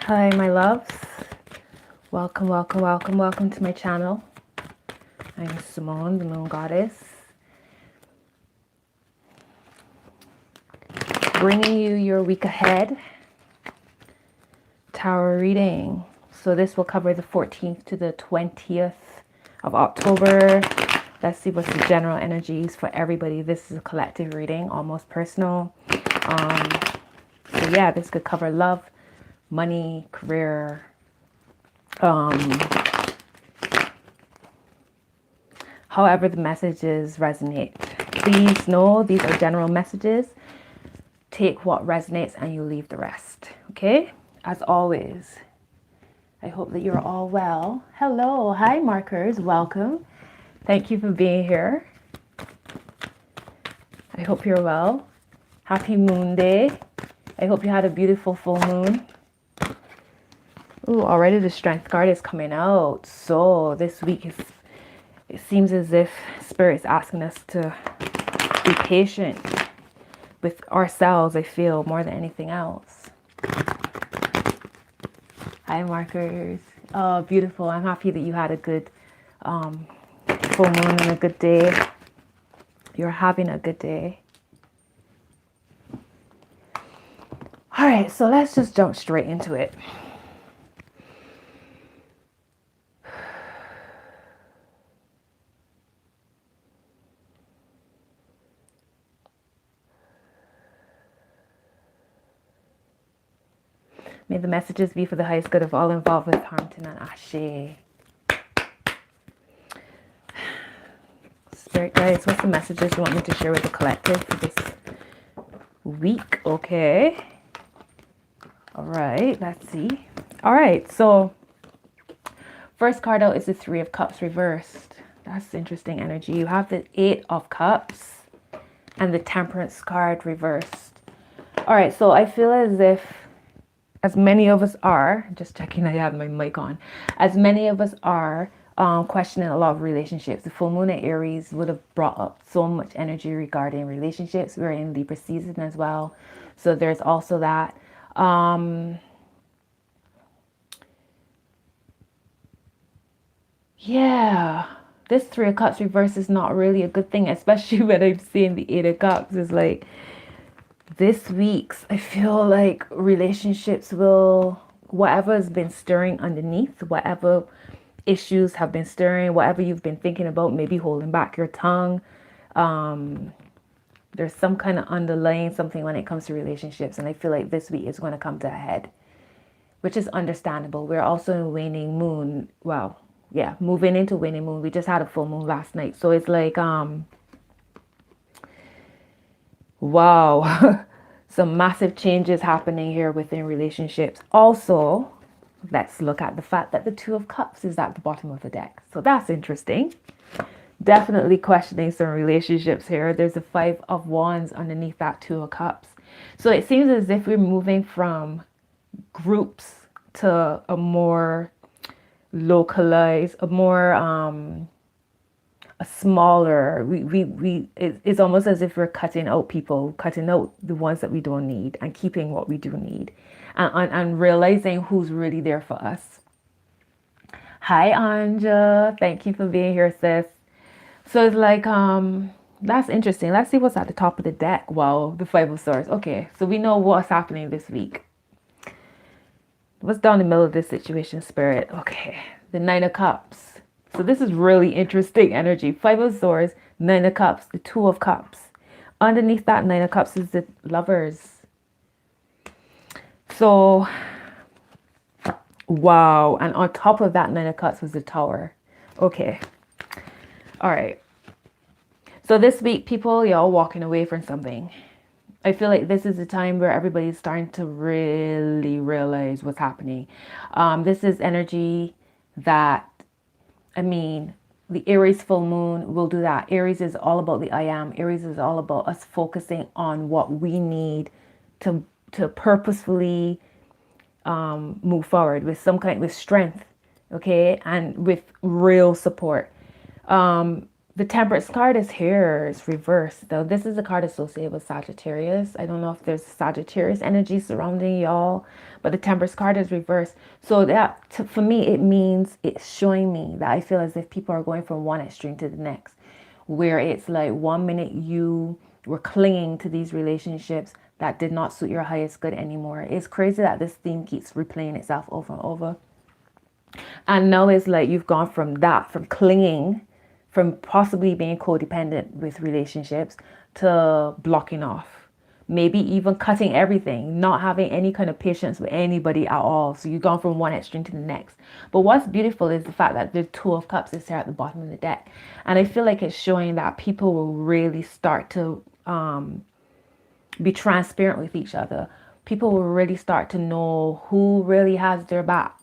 Hi, my loves. Welcome, welcome, welcome, welcome to my channel. I'm Simone, the Moon Goddess, bringing you your week ahead tarot reading. So this will cover the 14th to the 20th of October. Let's see what's the general energies for everybody. This is a collective reading, almost personal. So yeah, this could cover love, money, career, however the messages resonate. Please know these are general messages. Take what resonates and you leave the rest. Okay? As always, I hope that you're all well. Hello. Hi, markers. Welcome. Thank you for being here. I hope you're well. Happy Moon Day. I hope you had a beautiful full moon. Ooh, already the strength card is coming out. So this week it seems as if Spirit's asking us to be patient with ourselves, I feel, more than anything else. Hi, markers. Oh, beautiful. I'm happy that you had a good full moon and a good day. You're having a good day. All right, so let's just jump straight into it. May the messages be for the highest good of all involved with Harmon and Ashe. Spirit guys, what's the messages you want me to share with the collective for this week? Okay. All right, let's see. All right, so first card out is the Three of Cups reversed. That's interesting energy. You have the Eight of Cups and the Temperance card reversed. All right, so I feel as if, as many of us are, just checking I have my mic on, as many of us are questioning a lot of relationships. The full moon at Aries would have brought up so much energy regarding relationships. We're in Libra season as well. So there's also that. Yeah, this Three of Cups reverse is not really a good thing, especially when I'm seeing the Eight of Cups. It's like, this week's, I feel like relationships will, whatever has been stirring underneath, whatever issues have been stirring, whatever you've been thinking about, maybe holding back your tongue. There's some kind of underlying something when it comes to relationships. And I feel like this week is going to come to a head, which is understandable. We're also in waning moon. Well, yeah, moving into waning moon. We just had a full moon last night. So it's like, wow, some massive changes happening here within relationships. Also, let's look at the fact that the Two of Cups is at the bottom of the deck. So that's interesting. Definitely questioning some relationships here. There's a Five of Wands underneath that Two of Cups. So it seems as if we're moving from groups to a more localized, a more a smaller, it's almost as if we're cutting out people, cutting out the ones that we don't need and keeping what we do need, and realizing who's really there for us. Hi, Anja. Thank you for being here, sis. So it's like, that's interesting. Let's see what's at the top of the deck. Wow, the Five of Swords. Okay, so we know what's happening this week. What's down the middle of this situation, Spirit? Okay, the Nine of Cups. So this is really interesting energy. Five of Swords, Nine of Cups, the Two of Cups. Underneath that Nine of Cups is the Lovers. So, wow. And on top of that Nine of Cups was the Tower. Okay. All right. So this week, people, y'all walking away from something. I feel like this is the time where everybody's starting to really realize what's happening. This is energy that, I mean, the Aries full moon will do that. Aries is all about the I am. Aries is all about us focusing on what we need to purposefully move forward with some kind, with strength, okay, and with real support. The Temperance card is here. It's reversed. Though this is a card associated with Sagittarius. I don't know if there's Sagittarius energy surrounding y'all, but the Temperance card is reversed. So that for me, it means it's showing me that I feel as if people are going from one extreme to the next, where it's like 1 minute you were clinging to these relationships that did not suit your highest good anymore. It's crazy that this theme keeps replaying itself over and over. And now it's like you've gone from that, from clinging, from possibly being codependent with relationships to blocking off. Maybe even cutting everything, not having any kind of patience with anybody at all. So you've gone from one extreme to the next. But what's beautiful is the fact that the Two of Cups is here at the bottom of the deck. And I feel like it's showing that people will really start to be transparent with each other. People will really start to know who really has their back.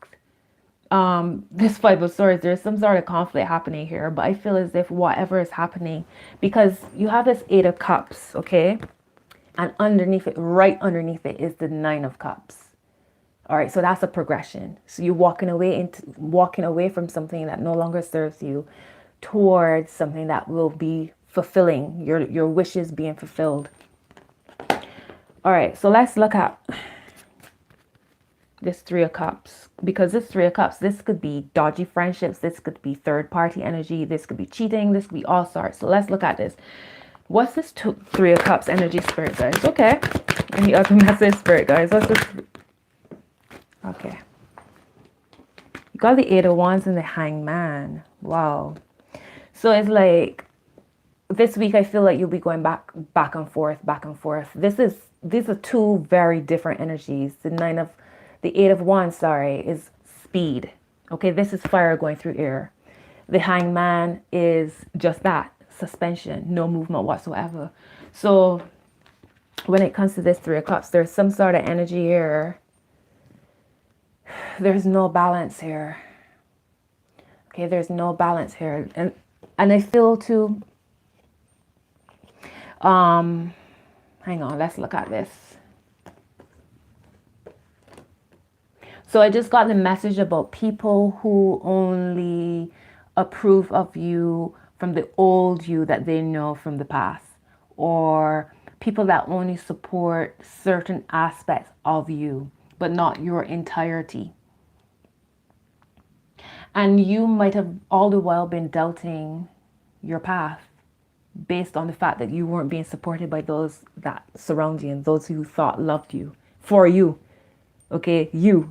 This Five of Swords, there's some sort of conflict happening here, but I feel as if whatever is happening, because you have this Eight of Cups, okay? And underneath it, right underneath it, is the Nine of Cups. All right, so that's a progression. So you're walking away from something that no longer serves you towards something that will be fulfilling, your wishes being fulfilled. All right, so let's look at this Three of Cups, because this Three of Cups, this could be dodgy friendships, this could be third party energy, this could be cheating, this could be all sorts. So let's look at this. What's this Three of Cups energy, Spirit guys? Okay, any other message, Spirit guys? What's this? Okay, you got the Eight of Wands and the Hangman. Wow. So it's like this week I feel like you'll be going back and forth. These are two very different energies. The Eight of Wands, is speed. Okay, this is fire going through air. The Hangman is just that, suspension, no movement whatsoever. So when it comes to this Three of Cups, there's some sort of energy here. There's no balance here. Okay, there's no balance here. And I feel too, hang on, let's look at this. So I just got the message about people who only approve of you from the old you that they know from the past, or people that only support certain aspects of you, but not your entirety. And you might have all the while been doubting your path based on the fact that you weren't being supported by those that surround you and those who thought loved you for you. Okay, the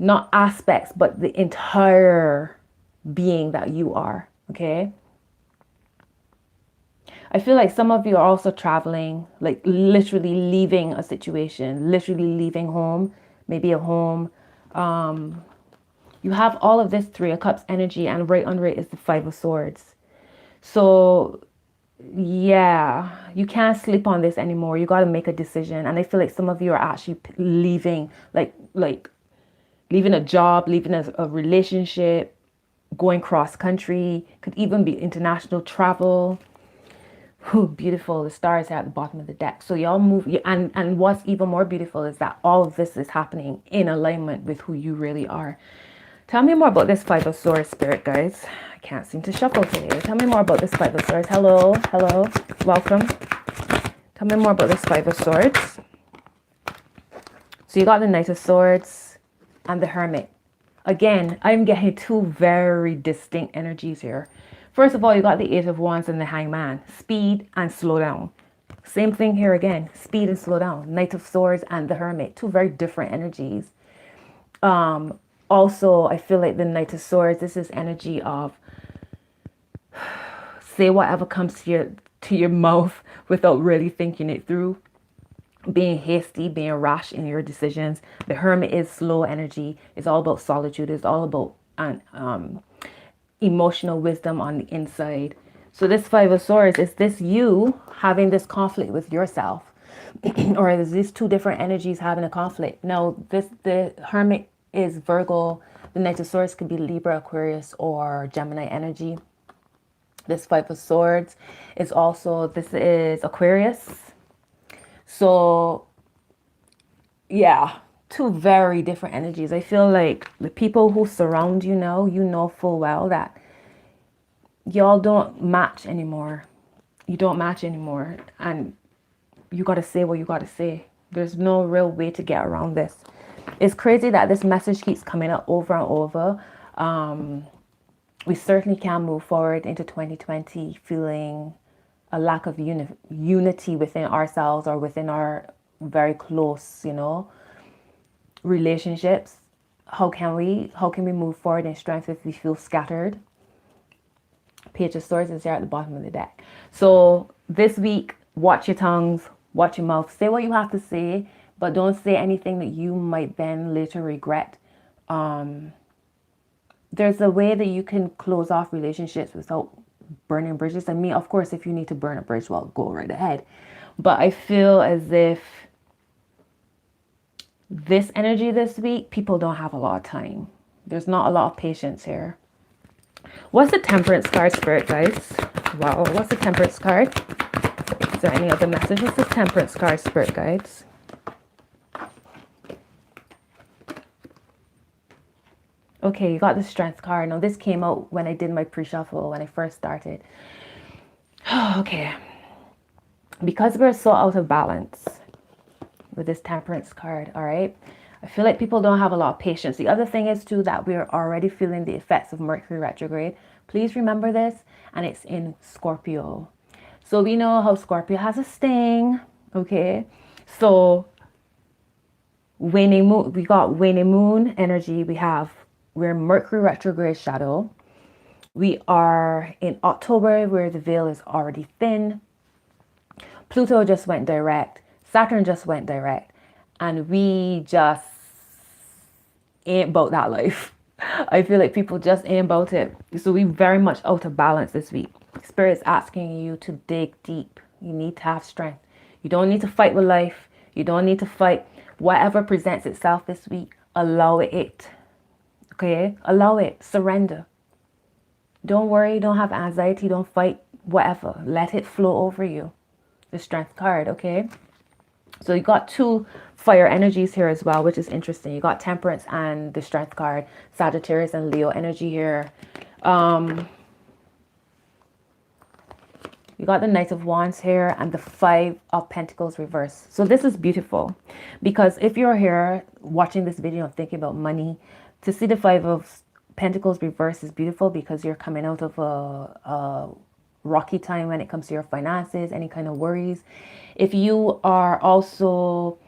not aspects, but the entire being that you are. Okay, I feel like some of you are also traveling, like literally leaving a situation, literally leaving home, maybe a home. You have all of this Three of Cups energy, and right under it is the Five of Swords. So yeah, you can't sleep on this anymore. You got to make a decision. And I feel like some of you are actually leaving, like leaving a job, leaving a relationship, going cross country, could even be international travel. Ooh, beautiful. The stars are at the bottom of the deck. So y'all move. And what's even more beautiful is that all of this is happening in alignment with who you really are. Tell me more about this Five of Swords, Spirit guys. I can't seem to shuffle today. Tell me more about this Five of Swords. Hello, welcome. Tell me more about this Five of Swords. So you got the Knight of Swords and the Hermit. Again, I'm getting two very distinct energies here. First of all, you got the Eight of Wands and the Hangman. Speed and slow down. Same thing here again. Speed and slow down. Knight of Swords and the Hermit. Two very different energies. Also, I feel like the Knight of Swords, this is energy of say whatever comes to your mouth without really thinking it through. Being hasty, being rash in your decisions. The Hermit is slow energy. It's all about solitude. It's all about emotional wisdom on the inside. So this Five of Swords, is this you having this conflict with yourself? Or is these two different energies having a conflict? No, the Hermit is Virgo. The Knight of Swords could be Libra, Aquarius, or Gemini energy. This Five of Swords is also, this is Aquarius. So yeah, two very different energies. I feel like the people who surround you now, you know full well that y'all don't match anymore. You don't match anymore. And you got to say what you got to say. There's no real way to get around this. It's crazy that this message keeps coming up over and over. We certainly can move forward into 2020 feeling a lack of unity within ourselves or within our very close, relationships. How can we move forward in strength if we feel scattered? Page of Swords is here at the bottom of the deck. So this week, watch your tongues, watch your mouth. Say what you have to say, but don't say anything that you might then later regret. There's a way that you can close off relationships without burning bridges. I mean, of course, if you need to burn a bridge, well, go right ahead. But I feel as if this energy this week, people don't have a lot of time. There's not a lot of patience here. What's the Temperance card, Spirit guys? Wow, what's the Temperance card? Is there any other message? What's the Temperance card, Spirit guides? Okay, you got the Strength card. Now, this came out when I did my pre-shuffle, when I first started. Okay. Because we're so out of balance with this Temperance card, all right? I feel like people don't have a lot of patience. The other thing is, too, that we're already feeling the effects of Mercury retrograde. Please remember this, and it's in Scorpio. So we know how Scorpio has a sting, okay? So waning moon, we got waning moon energy. We're Mercury retrograde shadow. We are in October where the veil is already thin. Pluto just went direct. Saturn just went direct. And we just ain't about that life. I feel like people just ain't about it. So we very much out of balance this week. Spirit's asking you to dig deep. You need to have strength. You don't need to fight with life. You don't need to fight whatever presents itself this week. Allow it. Okay? Allow it. Surrender. Don't worry. Don't have anxiety. Don't fight. Whatever. Let it flow over you. The Strength card. Okay? So you got two fire energies here as well, which is interesting. You got Temperance and the Strength card. Sagittarius and Leo energy here. You got the Knight of Wands here and the Five of Pentacles reverse. So this is beautiful because if you're here watching this video and thinking about money, to see the Five of Pentacles reverse is beautiful because you're coming out of a rocky time when it comes to your finances, any kind of worries. If you are also,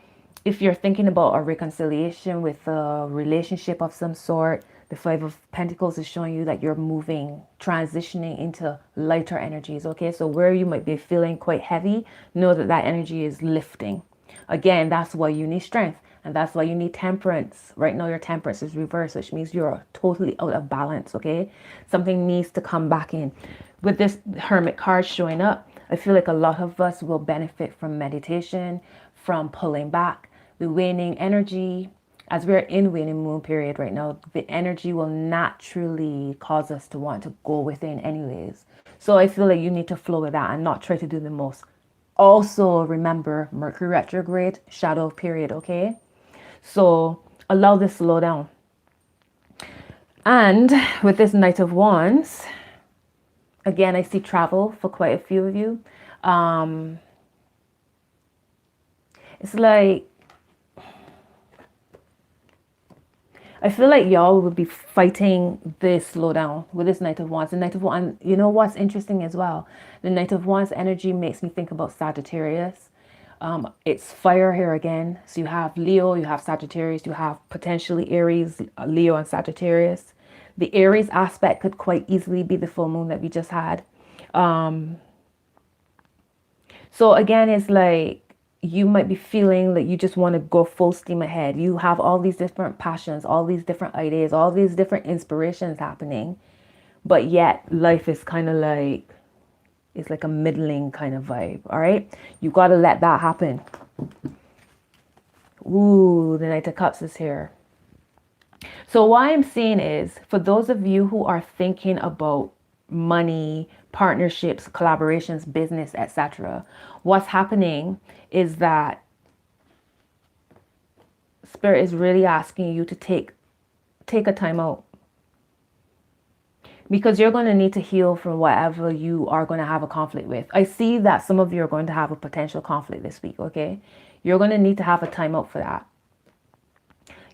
if you're thinking about a reconciliation with a relationship of some sort, the Five of Pentacles is showing you that you're moving, transitioning into lighter energies, okay? So where you might be feeling quite heavy, know that that energy is lifting. Again, that's why you need strength. And that's why you need Temperance. Right now, your Temperance is reversed, which means you're totally out of balance, okay? Something needs to come back in. With this Hermit card showing up, I feel like a lot of us will benefit from meditation, from pulling back, the waning energy. As we're in waning moon period right now, the energy will naturally cause us to want to go within anyways. So I feel like you need to flow with that and not try to do the most. Also, remember, Mercury retrograde, shadow period, okay? So allow this to slow down. And with this Knight of Wands, again, I see travel for quite a few of you. It's like, I feel like y'all would be fighting this slowdown with this Knight of Wands. The Knight of Wands, you know what's interesting as well? The Knight of Wands energy makes me think about Sagittarius. It's fire here again. So you have Leo, you have Sagittarius, you have potentially Aries, Leo and Sagittarius. The Aries aspect could quite easily be the full moon that we just had. So again, it's like, you might be feeling like you just want to go full steam ahead. You have all these different passions, all these different ideas, all these different inspirations happening. But yet life is kind of like, it's like a middling kind of vibe. All right. You got to let that happen. Ooh, the Knight of Cups is here. So what I'm seeing is, for those of you who are thinking about money, partnerships, collaborations, business, etc., what's happening is that Spirit is really asking you to take a time out, because you're going to need to heal from whatever you are going to have a conflict with. I see that some of you are going to have a potential conflict this week, okay? You're going to need to have a time out for that.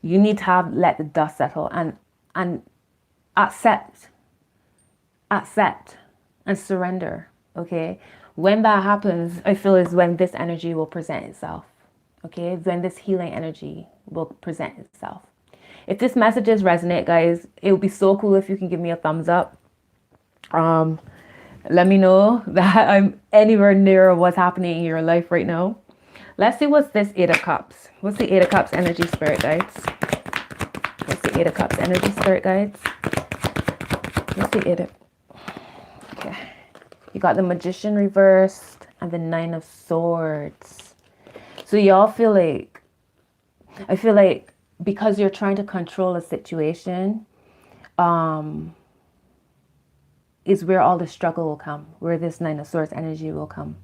You need to let the dust settle and accept and surrender, okay? When that happens, I feel is when this energy will present itself, okay? When this healing energy will present itself. If this messages resonate, guys, it would be so cool if you can give me a thumbs up. Let me know that I'm anywhere near what's happening in your life right now. Let's see what's this Eight of Cups. What's the Eight of Cups energy, spirit guides? What's the Eight of Cups energy, spirit guides? What's the Eight of... Okay. You got the Magician reversed and the Nine of Swords. So y'all feel like... I feel like because you're trying to control a situation, is where all the struggle will come, where this Nine of Swords energy will come.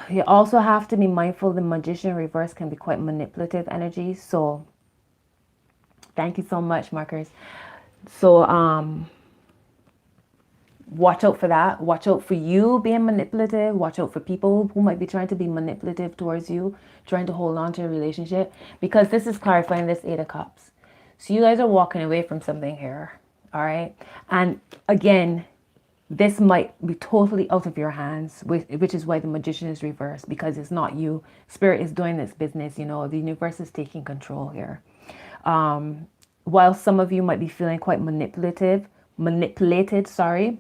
You also have to be mindful the Magician reverse can be quite manipulative energy. So thank you so much, markers. So watch out for that. Watch out for you being manipulative. Watch out for people who might be trying to be manipulative towards you, trying to hold on to a relationship, because this is clarifying this Eight of Cups. So you guys are walking away from something here. All right. And again, this might be totally out of your hands, which is why the Magician is reversed, because it's not you. Spirit is doing this business. You know, the universe is taking control here. While some of you might be feeling quite manipulated, sorry.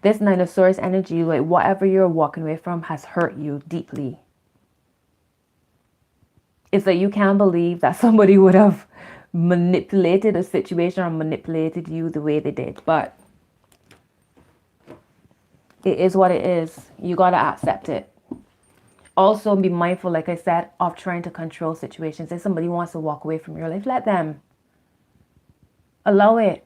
This Nine of Swords energy, like whatever you're walking away from has hurt you deeply. It's that you can't believe that somebody would have manipulated a situation or manipulated you the way they did. But it is what it is. You got to accept it. Also be mindful, like I said, of trying to control situations. If somebody wants to walk away from your life, let them. Allow it.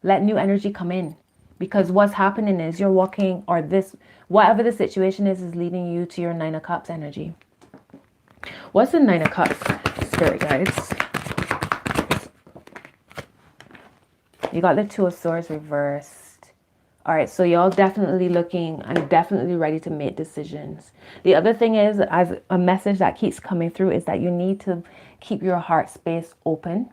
Let new energy come in. Because what's happening is you're walking, or this, whatever the situation is leading you to your Nine of Cups energy. What's the Nine of Cups, spirit guides? You got the Two of Swords reversed. All right, so y'all definitely looking and definitely ready to make decisions. The other thing is, as a message that keeps coming through, is that you need to keep your heart space open.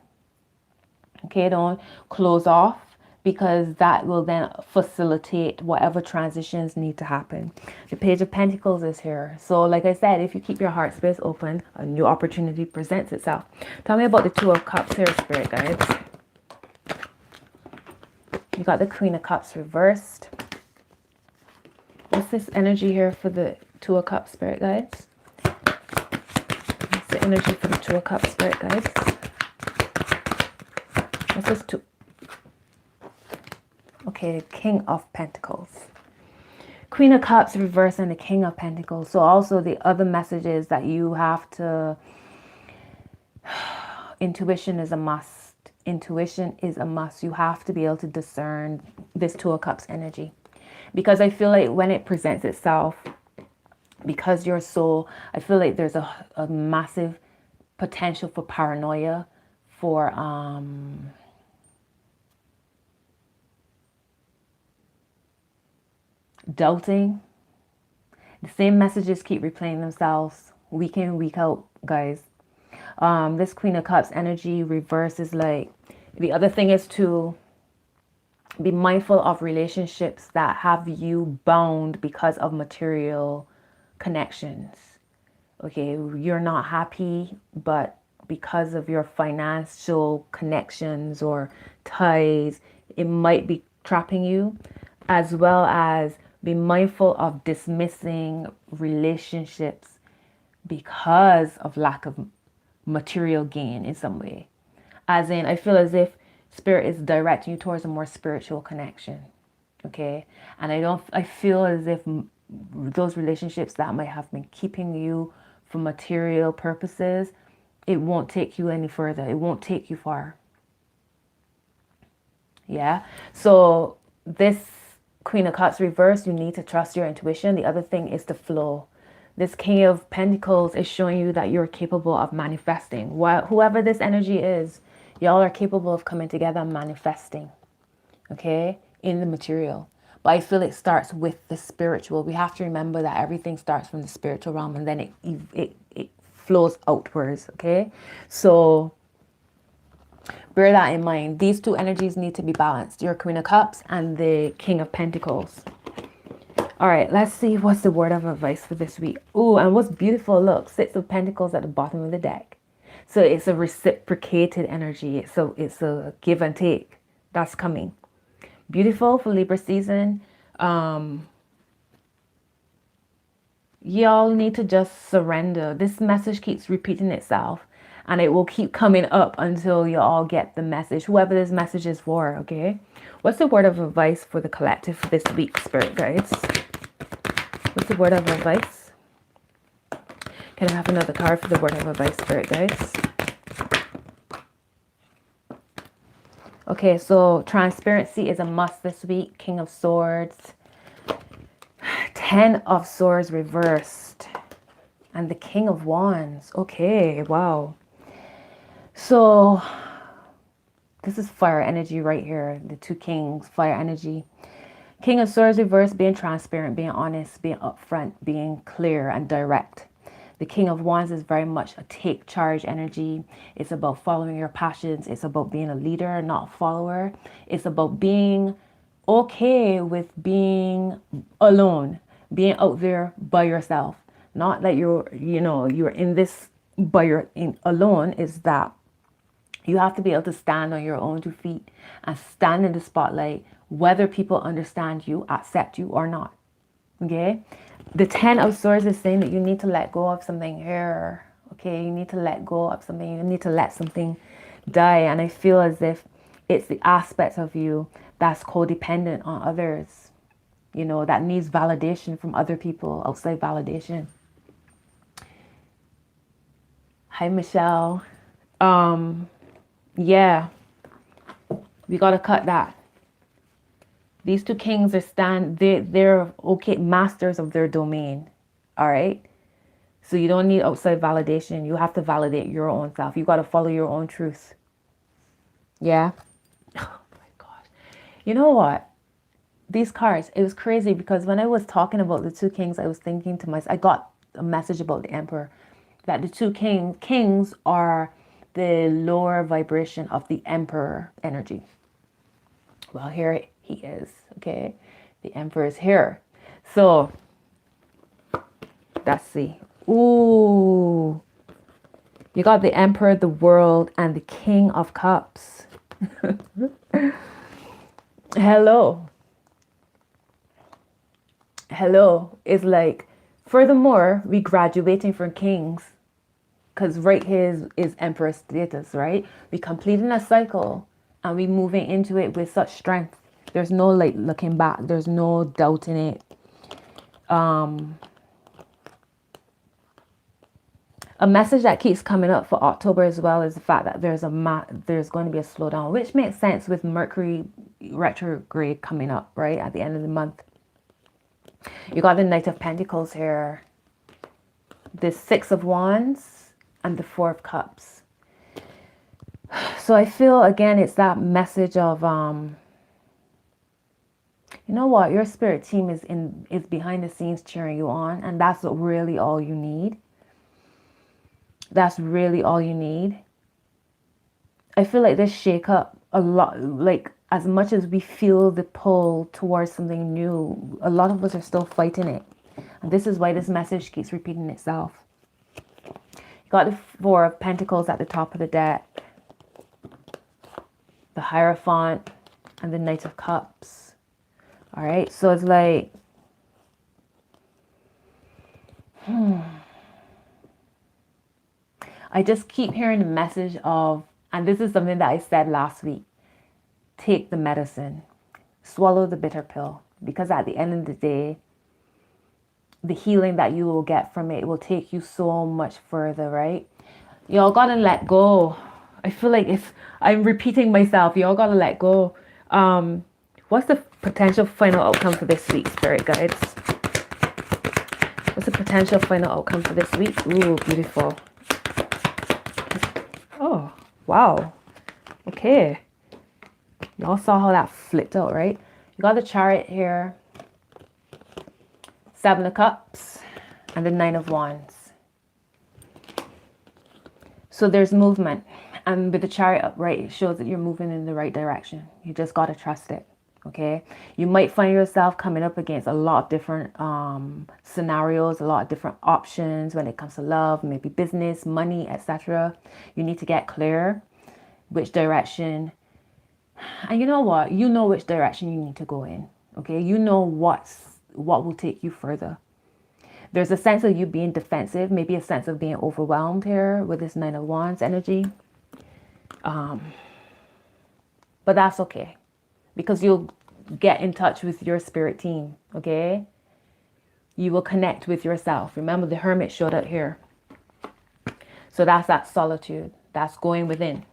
Okay, don't close off, because that will then facilitate whatever transitions need to happen. The Page of Pentacles is here. So like I said, if you keep your heart space open, a new opportunity presents itself. Tell me about the Two of Cups here, spirit guides. You got the Queen of Cups reversed. What's this energy here for the Two of Cups, spirit guides? What's the energy for the Two of Cups, spirit guides? What's this two? Okay, King of Pentacles. Queen of Cups reversed and the King of Pentacles. So also the other message is that you have to... Intuition is a must. Intuition is a must. You have to be able to discern this Two of Cups energy, because I feel like when it presents itself, because you're so, I feel like there's a massive potential for paranoia, for doubting. The same messages keep replaying themselves week in, week out, guys. This Queen of Cups energy reverse is like, the other thing is to be mindful of relationships that have you bound because of material connections. Okay, you're not happy, but because of your financial connections or ties, it might be trapping you, as well as be mindful of dismissing relationships because of lack of material gain in some way. As in, I feel as if spirit is directing you towards a more spiritual connection. Okay. And I feel as if those relationships that might have been keeping you for material purposes, it won't take you any further. It won't take you far. Yeah. So this Queen of Cups reversed, you need to trust your intuition. The other thing is to flow. This King of Pentacles is showing you that you're capable of manifesting. Whoever this energy is, y'all are capable of coming together and manifesting, okay, in the material. But I feel it starts with the spiritual. We have to remember that everything starts from the spiritual realm and then it flows outwards, okay? So bear that in mind. These two energies need to be balanced. Your Queen of Cups and the King of Pentacles. All right, let's see what's the word of advice for this week. Oh, and what's beautiful, look, Six of Pentacles at the bottom of the deck. So it's a reciprocated energy. It's a give and take that's coming. Beautiful for Libra season. Y'all need to just surrender. This message keeps repeating itself and it will keep coming up until you all get the message, whoever this message is for, okay? What's the word of advice for the collective for this week, spirit guides? What's the word of advice? Can I have another card for the word of advice, spirit guides? Okay, so transparency is a must this week. King of Swords. 10 of Swords reversed. And the King of Wands. Okay, wow. So this is fire energy right here. The two kings, fire energy. King of Swords reversed, being transparent, being honest, being upfront, being clear and direct. The King of Wands is very much a take charge energy. It's about following your passions. It's about being a leader, not a follower. It's about being okay with being alone, being out there by yourself. Not that you're in this alone, is that you have to be able to stand on your own two feet and stand in the spotlight, whether people understand you, accept you or not. Okay? The 10 of Swords is saying that you need to let go of something here. Okay? You need to let go of something. You need to let something die. And I feel as if it's the aspect of you that's codependent on others. You know, that needs validation from other people, outside validation. Hi, Michelle. Yeah, we got to cut that. These two kings they're okay, masters of their domain. All right. So you don't need outside validation. You have to validate your own self. You got to follow your own truth. Yeah. Oh my gosh. You know what? These cards, it was crazy because when I was talking about the two kings, I was thinking to myself, I got a message about the Emperor, that the two kings are the lower vibration of the Emperor energy. Well, here he is, okay? The Emperor is here. So, let's see. Ooh. You got the Emperor, the World, and the King of Cups. Hello. Hello. It's like, furthermore, we graduating from kings. Because right here is Emperor status, right? We completing a cycle and we moving into it with such strength. There's no like looking back. There's no doubting it. A message that keeps coming up for October as well is the fact that there's going to be a slowdown, which makes sense with Mercury retrograde coming up, right? At the end of the month. You got the Knight of Pentacles here. The Six of Wands. And the Four of Cups. So I feel, again, it's that message of, you know what? Your spirit team is behind the scenes cheering you on. And that's really all you need. That's really all you need. I feel like this shake up a lot, like as much as we feel the pull towards something new, a lot of us are still fighting it. And this is why this message keeps repeating itself. Got the Four of Pentacles at the top of the deck. The Hierophant and the Knight of Cups. All right. So it's like, I just keep hearing the message of, and this is something that I said last week, take the medicine, swallow the bitter pill, because at the end of the day, the healing that you will get from it will take you so much further, right? Y'all gotta let go. I feel like I'm repeating myself. Y'all gotta let go. What's the potential final outcome for this week, spirit guides? What's the potential final outcome for this week? Ooh, beautiful. Oh, wow. Okay. Y'all saw how that flipped out, right? You got the Chariot here, 7 of Cups, and the 9 of Wands. So there's movement. And with the Chariot upright, it shows that you're moving in the right direction. You just got to trust it. Okay, you might find yourself coming up against a lot of different scenarios, a lot of different options when it comes to love, maybe business, money, etc. You need to get clear which direction. And you know what? You know which direction you need to go in. Okay, you know what will take you further. There's a sense of you being defensive, maybe a sense of being overwhelmed here with this 9 of Wands energy. But that's okay, because you'll get in touch with your spirit team, okay? You will connect with yourself. Remember, the Hermit showed up here. So that's that solitude. That's going within.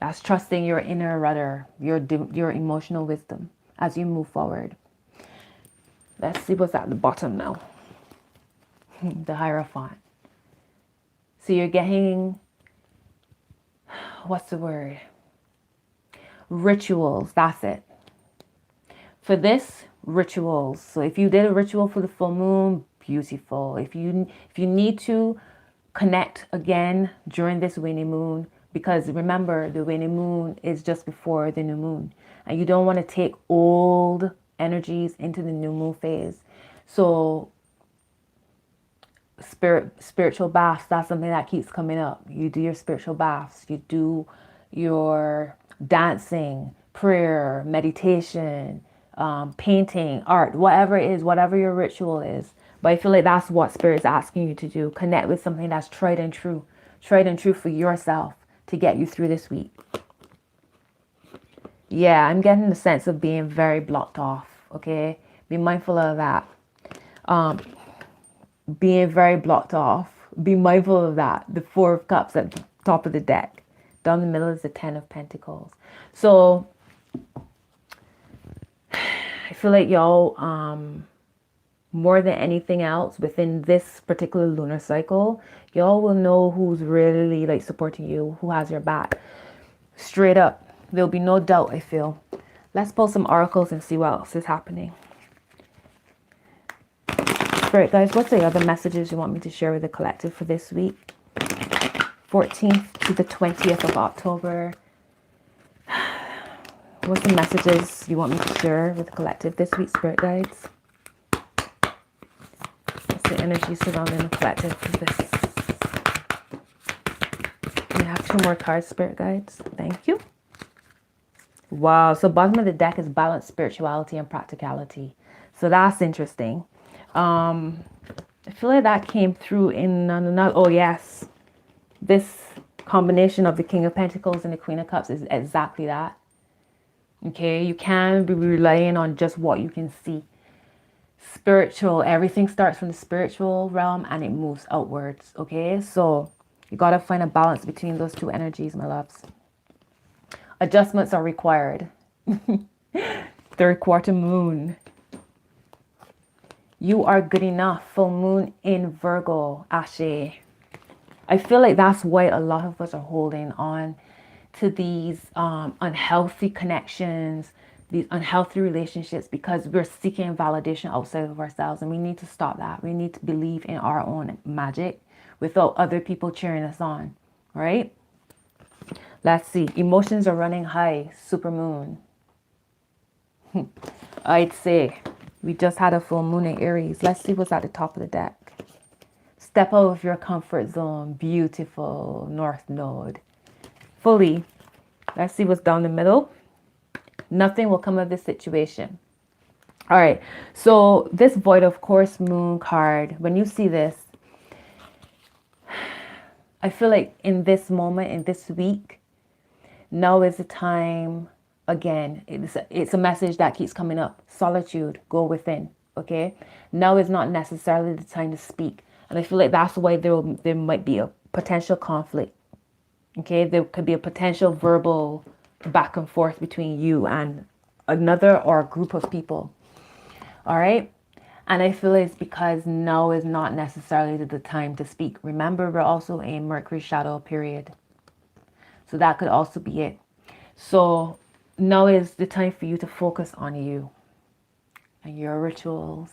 That's trusting your inner rudder, your emotional wisdom as you move forward. Let's see what's at the bottom now. The Hierophant. So you're getting, what's the word? Rituals, that's it. For this, rituals. So if you did a ritual for the full moon, beautiful. If you need to connect again during this waning moon, because remember, the waning moon is just before the new moon, and you don't want to take old energies into the new moon phase. So spiritual baths, that's something that keeps coming up. You do your spiritual baths, you do your dancing, prayer, meditation, painting, art, whatever it is, whatever your ritual is. But I feel like that's what Spirit's asking you to do. Connect with something that's tried and true for yourself to get you through this week. Yeah, I'm getting the sense of being very blocked off. Okay, be mindful of that. Being very blocked off. Be mindful of that. The 4 of Cups at the top of the deck. Down the middle is the 10 of Pentacles. So I feel like y'all, more than anything else within this particular lunar cycle, y'all will know who's really like supporting you, who has your back. Straight up. There'll be no doubt, I feel. Let's pull some oracles and see what else is happening. Spirit guys, what's the other messages you want me to share with the collective for this week? 14th to the 20th of October. What's the messages you want me to share with the collective this week, Spirit guides? What's the energy surrounding the collective for this? We have 2 more cards, Spirit guides. Thank you. Wow, so bottom of the deck is balanced spirituality and practicality. So that's interesting. I feel like that came through in another, oh yes, this combination of the King of Pentacles and the Queen of Cups is exactly that. Okay, you can be relying on just what you can see. Spiritual, everything starts from the spiritual realm and it moves outwards. Okay, so you got to find a balance between those 2 energies, my loves. Adjustments are required. 3rd quarter moon. You are good enough. Full moon in Virgo, Ashe. I feel like that's why a lot of us are holding on to these unhealthy connections, these unhealthy relationships, because we're seeking validation outside of ourselves, and we need to stop that. We need to believe in our own magic without other people cheering us on, right? Let's see. Emotions are running high. Supermoon. I'd say we just had a full moon in Aries. Let's see what's at the top of the deck. Step out of your comfort zone. Beautiful. North Node. Fully. Let's see what's down the middle. Nothing will come of this situation. All right. So this Void of Course Moon card, when you see this, I feel like in this moment, in this week, now is the time. Again, it's a message that keeps coming up. Solitude, go within. Okay, now is not necessarily the time to speak, and I feel like that's why there might be a potential conflict. Okay, there could be a potential verbal back and forth between you and another or a group of people. All right, And I feel it's because now is not necessarily the time to speak. Remember, we're also in Mercury shadow period. So that could also be it. So now is the time for you to focus on you and your rituals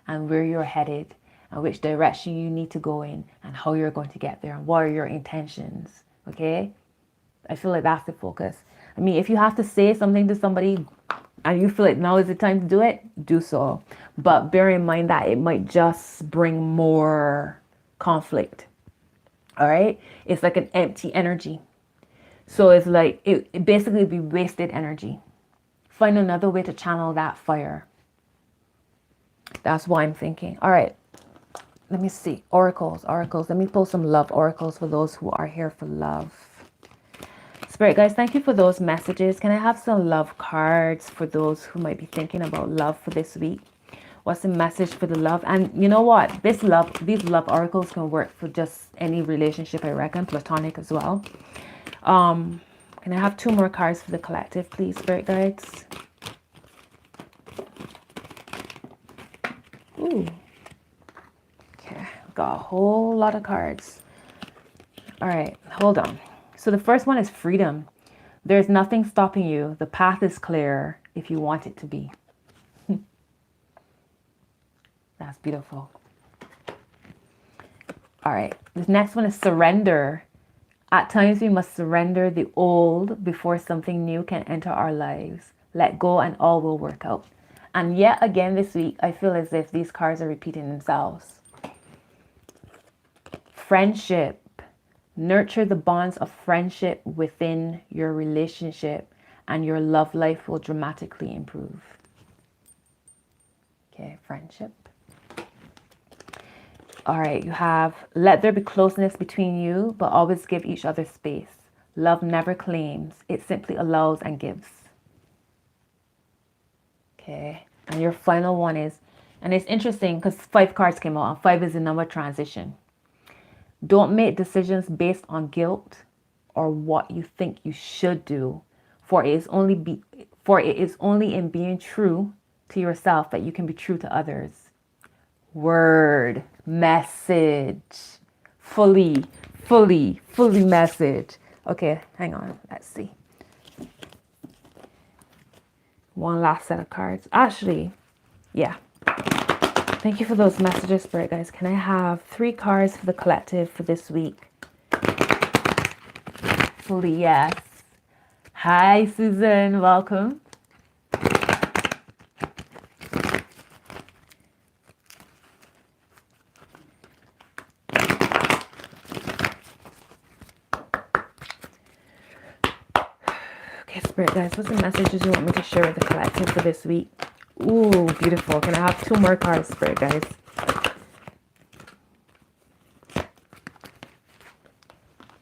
and where you're headed and which direction you need to go in and how you're going to get there and what are your intentions. Okay? I feel like that's the focus. I mean, if you have to say something to somebody and you feel like now is the time to do it, do so. But bear in mind that it might just bring more conflict. All right? It's like an empty energy. So it's like it basically be wasted energy. Find another way to channel that fire. That's what I'm thinking. All right. Let me see. Oracles. Let me pull some love oracles for those who are here for love. Spirit guys, thank you for those messages. Can I have some love cards for those who might be thinking about love for this week? What's the message for the love? And you know what? These love oracles can work for just any relationship, I reckon. Platonic as well. Can I have 2 more cards for the collective, please, spirit guides? Ooh. Okay, got a whole lot of cards. All right, hold on. So the first one is freedom. There's nothing stopping you. The path is clear if you want it to be. That's beautiful. All right, this next one is surrender. At times we must surrender the old before something new can enter our lives. Let go and all will work out. And yet again this week, I feel as if these cards are repeating themselves. Friendship. Nurture the bonds of friendship within your relationship and your love life will dramatically improve. Okay, friendship. All right, you have let there be closeness between you, but always give each other space. Love never claims, it simply allows and gives. Okay, and your final one is, and it's interesting because 5 cards came out and 5 is the number transition. Don't make decisions based on guilt or what you think you should do, for it is only in being true to yourself that you can be true to others. Word, message, fully message. Okay, hang on, let's see. One last set of cards. Actually, yeah. Thank you for those messages, spirit guys. Can I have 3 cards for the collective for this week? Fully, yes. Hi, Susan. Welcome. Okay, spirit guys, what's the messages you want me to share with the collective for this week? Ooh, beautiful. Can I have 2 more cards, spirit guys?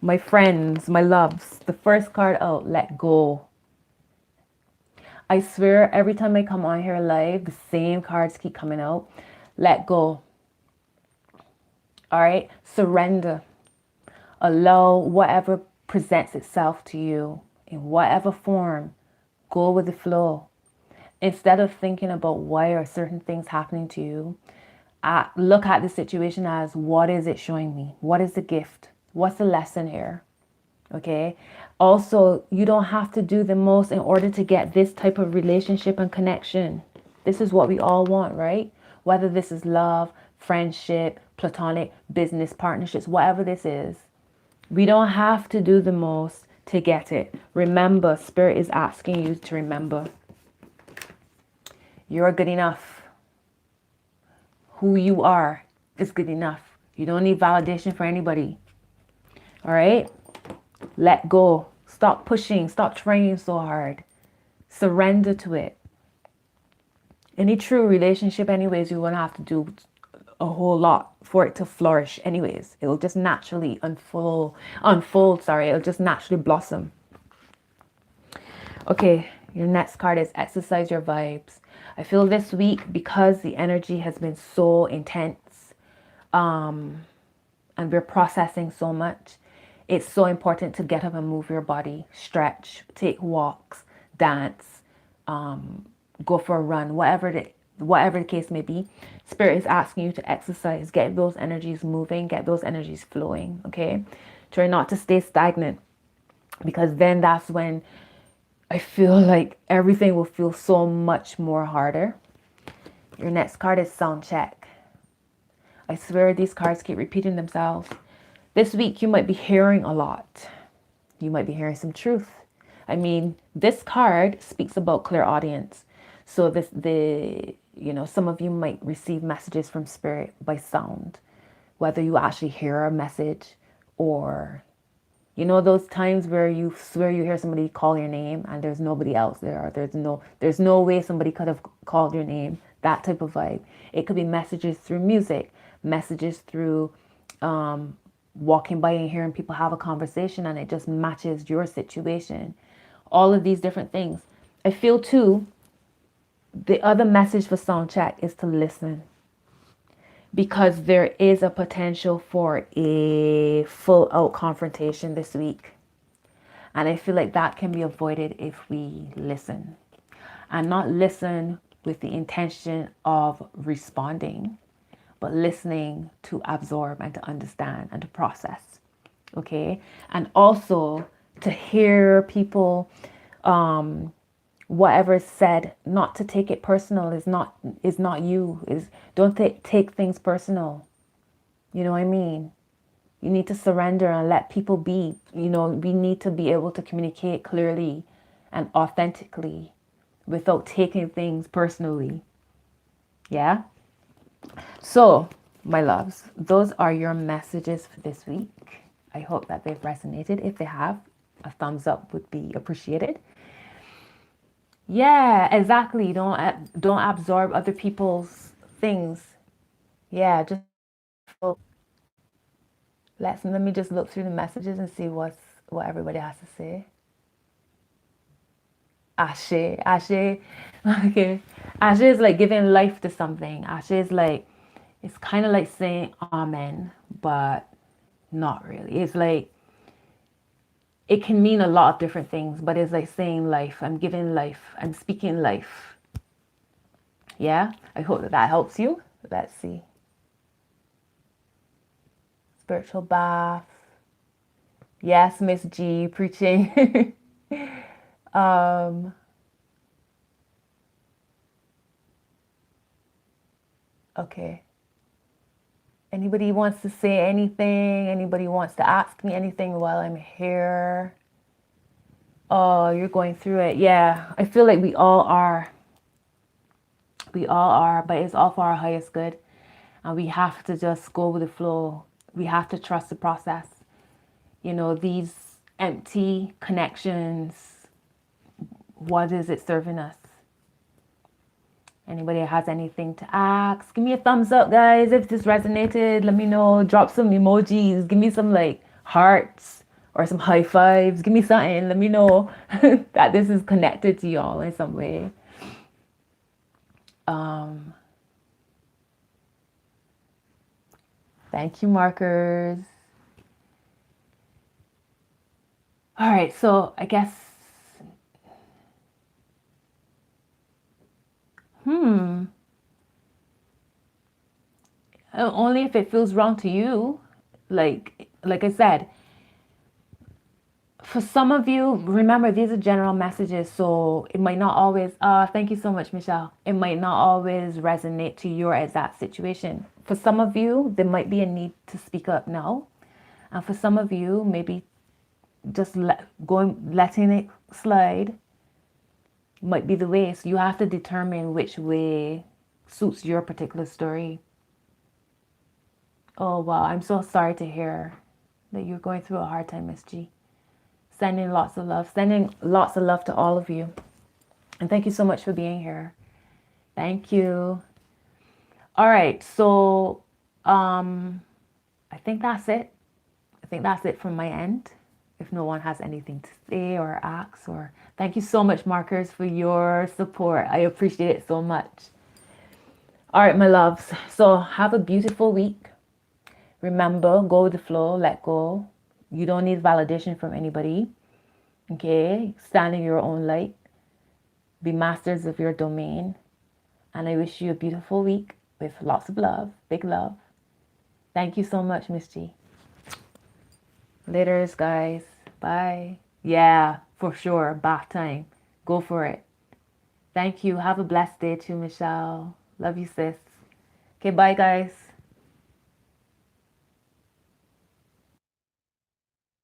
My friends, my loves. The first card out, let go. I swear every time I come on here live, the same cards keep coming out. Let go. All right. Surrender. Allow whatever presents itself to you in whatever form. Go with the flow. Instead of thinking about why are certain things happening to you, look at the situation as what is it showing me? What is the gift? What's the lesson here? Okay. Also, you don't have to do the most in order to get this type of relationship and connection. This is what we all want, right? Whether this is love, friendship, platonic, business partnerships, whatever this is. We don't have to do the most to get it. Remember, Spirit is asking you to remember. You're good enough. Who you are is good enough. You don't need validation for anybody. All right? Let go. Stop pushing. Stop trying so hard. Surrender to it. Any true relationship anyways, you won't have to do a whole lot for it to flourish anyways. It'll just naturally unfold, it'll just naturally blossom. Okay, your next card is exercise your vibes. I feel this week, because the energy has been so intense, and we're processing so much, it's so important to get up and move your body, stretch, take walks, dance, go for a run, whatever whatever the case may be, Spirit is asking you to exercise, get those energies moving, get those energies flowing, okay? Try not to stay stagnant, because then that's when I feel like everything will feel so much more harder. Your next card is sound check. I swear these cards keep repeating themselves. This week you might be hearing a lot. You might be hearing some truth. I mean, this card speaks about clairaudience. So some of you might receive messages from Spirit by sound, whether you actually hear a message, or those times where you swear you hear somebody call your name and there's nobody else there, or there's no way somebody could have called your name. That type of vibe. It could be messages through music, messages through walking by and hearing people have a conversation and it just matches your situation. All of these different things. I feel too, the other message for sound check is to listen, because there is a potential for a full out confrontation this week. And I feel like that can be avoided if we listen, and not listen with the intention of responding, but listening to absorb and to understand and to process. Okay. And also to hear people, whatever is said, not to take it personal. Is not you. Don't take things personal. You know what I mean? You need to surrender and let people be. We need to be able to communicate clearly and authentically without taking things personally. Yeah? So, my loves, those are your messages for this week. I hope that they've resonated. If they have, a thumbs up would be appreciated. Yeah, exactly. Don't absorb other people's things. Yeah, just let me just look through the messages and see what everybody has to say. Ashe. Okay. Ashe is like giving life to something. Ashe is like, it's kind of like saying amen, but not really. It's like, it can mean a lot of different things, but it's like saying life. I'm giving life. I'm speaking life. Yeah. I hope that helps you. Let's see. Spiritual bath. Yes, Miss G, preaching. Okay. Anybody wants to say anything? Anybody wants to ask me anything while I'm here? Oh, you're going through it. Yeah, I feel like we all are. We all are, but it's all for our highest good. And we have to just go with the flow. We have to trust the process. These empty connections, what is it serving us? Anybody has anything to ask? Give me a thumbs up, guys. If this resonated, let me know. Drop some emojis. Give me some like hearts or some high fives. Give me something. Let me know that this is connected to y'all in some way. Thank you, markers. All right, so I guess only if it feels wrong to you. Like I said, for some of you, remember these are general messages, so it might not always, thank you so much, Michelle. It might not always resonate to your exact situation. For some of you, there might be a need to speak up now. And for some of you, maybe just letting it slide might be the way. So you have to determine which way suits your particular story. Oh, wow. I'm so sorry to hear that you're going through a hard time, Miss G. Sending lots of love. Sending lots of love to all of you. And thank you so much for being here. Thank you. All right. So I think that's it. I think that's it from my end. If no one has anything to say or ask, or thank you so much, markers, for your support. I appreciate it so much. All right, my loves. So have a beautiful week. Remember, go with the flow, let go. You don't need validation from anybody. Okay? Stand in your own light. Be masters of your domain. And I wish you a beautiful week with lots of love, big love. Thank you so much, Miss G. Laters, guys. Bye. Yeah, for sure. Bath time. Go for it. Thank you. Have a blessed day too, Michelle. Love you, sis. Okay, bye, guys.